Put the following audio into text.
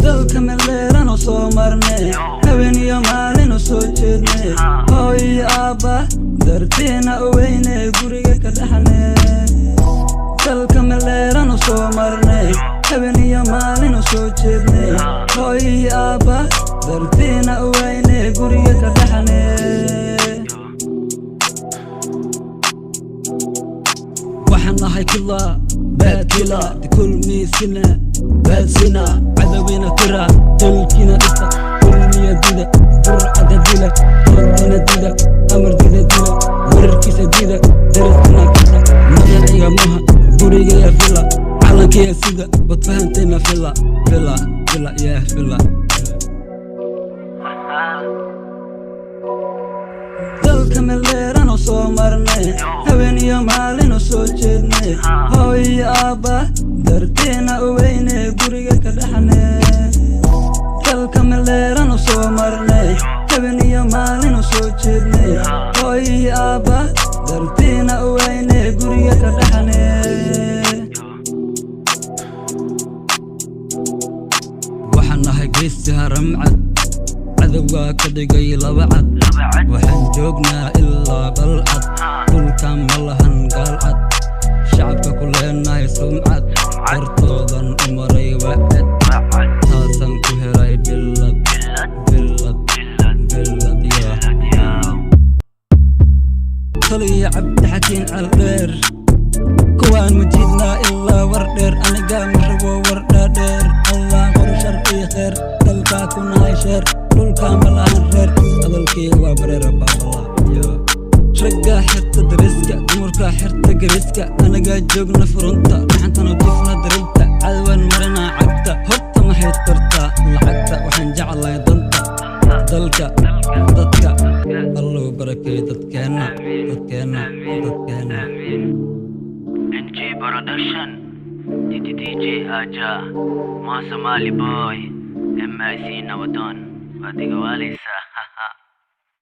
dalka meleerano soo marne haweniyo maalin u soo jeedne hooy aabba darteena weyne guriga ka dhaxne dalka meleerano soo marne haweniyo maalin u soo jeedne hooy aabba darteena weyne guriga ka dhaxne waxaan nahay kila bad killer كل ميسنا باسنا عذابنا ترى تلكينا دفا كل ميادينا فرعة دينا ردنا دينا أمر دينا دينا وركيس دينا درسنا كيسا مغير موها قريقا يا فيلا عالك يا سيدا وتفهمتنا فيلا فيلا فيلا يا فيلا dalka meleerano soo marne haweniyo maalin u soo jeedne hooy aabba darteena weyne guriga ka dhaxne dalka meleerano soo marne haweniyo maalin u soo jeedne hooy aabba darteena weyne guriga ka dhaxne waxaan nahay geesi haramcad cadowga ka dhigay laba cad waxaan joognaa ilaa balcad dhulkan ma lahan gaalcad shacabka ku leenahay sumcad hortoodan u maray wacad taasaan ku helay bilad taliya cabdixakiin caldheer kuwaan mujiidnaa ilaa war dheer aniga ma rabo war dhaadheer allah qor sharci kheer dalkaa ku nahay sheer dhulkaa ma lahan reer hadalkii waa bareera baabala ragga xirta dariska dumarka xirta gariska anaga joogna furunta dhaxantana jifna darinta cadwan marina cagta horta maxay tartaa lacagta waxaan jeclahay danta dalka dadka allow barakay dadkeena NG Production DJ Haja Ma Somali Boy MIC Nabaton Adiga Walisa